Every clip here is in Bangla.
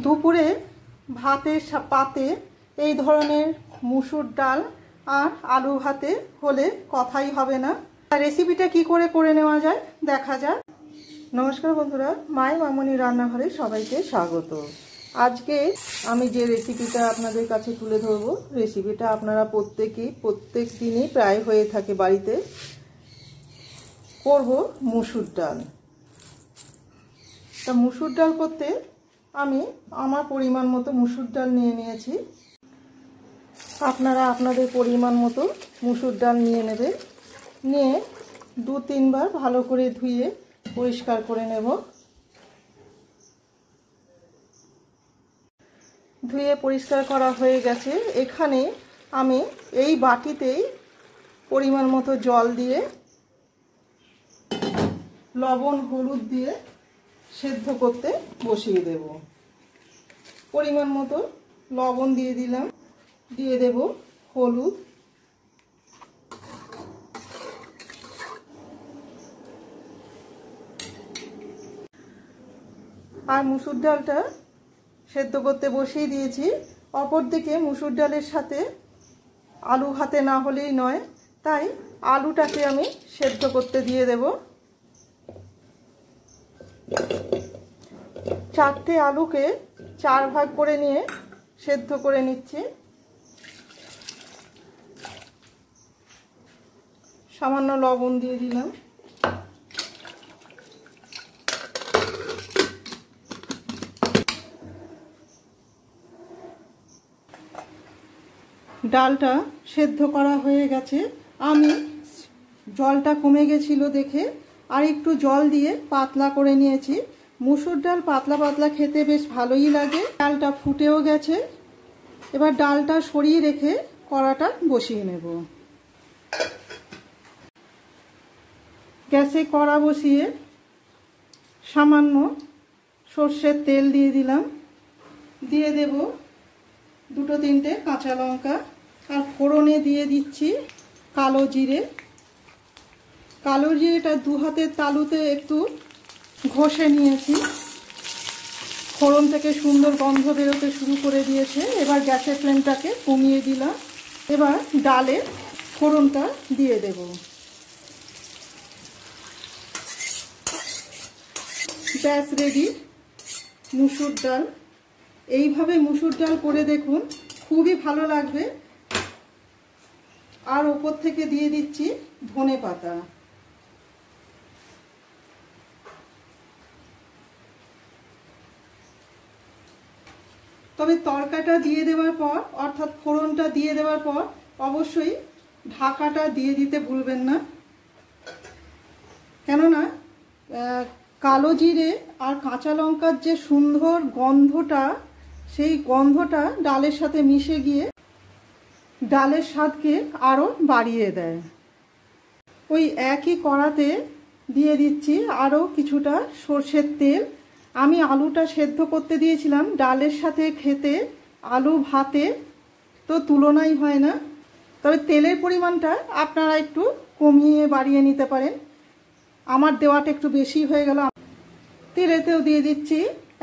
দুপুরে ভাতের পাতে এই ধরনের মুসুর ডাল আর আলু ভাতে হলে কথাই হবে না। রেসিপিটা কি করে নেওয়া যায় দেখা যাক। নমস্কার বন্ধুরা, মায়ের মামনি রান্নাঘরে সবাইকে স্বাগত। আজকে আমি যে রেসিপিটা আপনাদের কাছে তুলে ধরবো, রেসিপিটা আপনারা প্রত্যেক দিনই প্রায় হয়ে থাকে বাড়িতে। করব মুসুর ডাল। তা মুসুর ডাল করতে আমি আমার পরিমাণ মতো মুসুর ডাল নিয়ে নিয়েছি। আপনারা আপনাদের পরিমাণ মতো মুসুর ডাল নিয়ে নেবেন। নিয়ে 2-3 বার ভালো করে ধুয়ে পরিষ্কার করে নেব। ধুয়ে পরিষ্কার করা হয়ে গেছে। এখানে আমি এই বাটিতেই পরিমাণ মতো জল দিয়ে লবণ হলুদ দিয়ে সেদ্ধ করতে বসিয়ে দেব। পরিমাণ মতো লবণ দিয়ে দিলাম, দিয়ে দেব হলুদ, আর মুসুর ডালটা সেদ্ধ করতে বসিয়ে দিয়েছি। অপরদিকে মুসুর ডালের সাথে আলু ভাতে না হলেই নয়, তাই আলুটাকে আমি সেদ্ধ করতে দিয়ে দেব। 4টে আলুকে 4 ভাগ করে নিয়ে সেদ্ধ করে নিচ্ছি। সামান্য লবণ দিয়ে দিলাম। ডালটা সেদ্ধ করা হয়ে গেছে। আমি জলটা কমে গেছিল দেখে আর একটু জল দিয়ে পাতলা করে নিয়েছি। মুসুর ডাল পাতলা পাতলা খেতে বেশ ভালোই লাগে। ডালটা ফুটেও গেছে। এবার ডালটা সরিয়ে রেখে কড়াটা বসিয়ে নেব। গ্যাসে কড়া বসিয়ে সামান্য সর্ষের তেল দিয়ে দিলাম। দিয়ে দেব 2-3টে কাঁচা লঙ্কা, আর ফোড়নে দিয়ে দিচ্ছি কালো জিরে। কালো জিরেটা 2 হাতের তালুতে একটু ঘষে নিয়েছি। ফোড়ন থেকে সুন্দর গন্ধ বেরোতে শুরু করে দিয়েছে। এবার গ্যাসের ফ্লেমটাকে কমিয়ে দিলাম। এবার ডালে ফোড়নটা দিয়ে দেব। ব্যাস রেডি মুসুর ডাল। এইভাবে মুসুর ডাল করে দেখুন, খুবই ভালো লাগবে। আর ওপর থেকে দিয়ে দিচ্ছি ধনে পাতা। তবে তরকাটা দিয়ে দেওয়ার পর, অর্থাৎ ফোড়নটা দিয়ে দেওয়ার পর অবশ্যই ঢাকাটা দিয়ে দিতে ভুলবেন না। কেননা কালো জিরে আর কাঁচা লঙ্কার যে সুন্দর গন্ধটা, সেই গন্ধটা ডালের সাথে মিশে গিয়ে ডালের স্বাদকে আরও বাড়িয়ে দেয়। ওই একই কড়াতে দিয়ে দিচ্ছি আরও কিছুটা সর্ষের তেল। আমি আলুটা সেদ্ধ করতে দিয়েছিলাম। ডালের সাথে খেতে আলু ভাতে তো তুলনাই হয় না। তবে তেলের পরিমাণটা আপনারা একটু কমিয়ে বাড়িয়ে নিতে পারেন। আমার দেওয়াটা একটু বেশি হয়ে গেল। তেলেতেও দিয়ে দিচ্ছি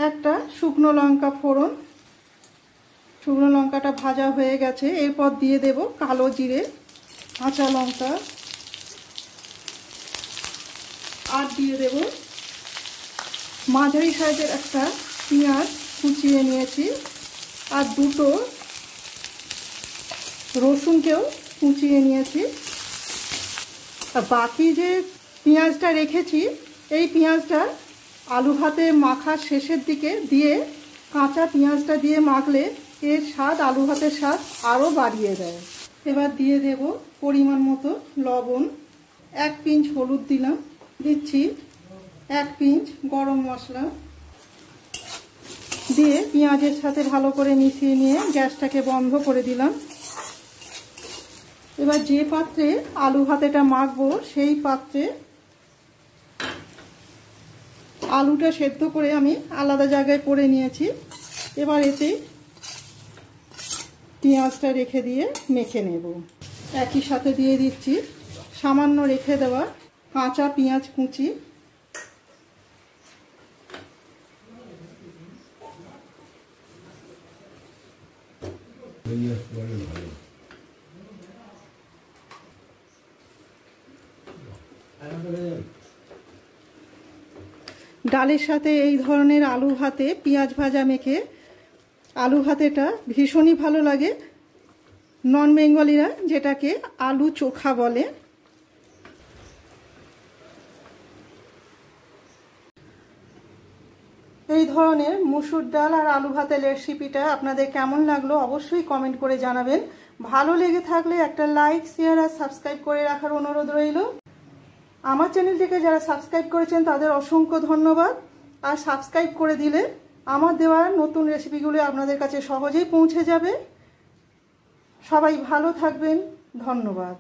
একটা শুকনো লঙ্কা ফোড়ন। শুকনো লঙ্কাটা ভাজা হয়ে গেছে। এরপর দিয়ে দেব কালো জিরে, কাঁচা লঙ্কা, আর দিয়ে দেব মাঝারি সাইজের একটা পেঁয়াজ কুচিয়ে নিয়েছি, আর 2টো রসুনকেও কুচিয়ে নিয়েছি। আর বাকি যে পেঁয়াজটা রেখেছি, এই পেঁয়াজটা আলু ভাতে মাখার শেষের দিকে দিয়ে, কাঁচা পেঁয়াজটা দিয়ে মাখলে এর স্বাদ, আলু ভাতের স্বাদ আরও বাড়িয়ে দেয়। এবার দিয়ে দেব পরিমাণ মতো লবণ, 1 পিঞ্চ হলুদ দিলাম, দিচ্ছি 1 পিঞ্চ গরম মশলা দিয়ে পেঁয়াজের সাথে ভালো করে মিশিয়ে নিয়ে গ্যাসটাকে বন্ধ করে দিলাম। এবার যে পাত্রে আলু ভাতেটা মাখবো, সেই পাত্রে আলুটা সেদ্ধ করে আমি আলাদা জায়গায় করে নিয়েছি। এবার এতে পেঁয়াজটা রেখে দিয়ে মেখে নেব। একই সাথে দিয়ে দিচ্ছি সামান্য রেখে দেওয়া কাঁচা পেঁয়াজ কুচি, ডালের সাথে এই ধরনের আলু ভাতে পেঁয়াজ ভাজা মেখে আলু ভাতেটা ভীষণই ভালো লাগে। নন বেঙ্গলিরা যেটাকে আলু চোখা বলে। এই ধরনের মুসুর ডাল আর আলু ভাতের রেসিপিটা আপনাদের কেমন লাগলো অবশ্যই কমেন্ট করে জানাবেন। ভালো লেগে থাকলে একটা লাইক, শেয়ার আর সাবস্ক্রাইব করে রাখার অনুরোধ রইল। আমার চ্যানেলটিকে যারা সাবস্ক্রাইব করেছেন তাদের অসংখ্য ধন্যবাদ। আর সাবস্ক্রাইব করে দিলে আমার দেওয়া নতুন রেসিপিগুলো আপনাদের কাছে সহজেই পৌঁছে যাবে। সবাই ভালো থাকবেন, ধন্যবাদ।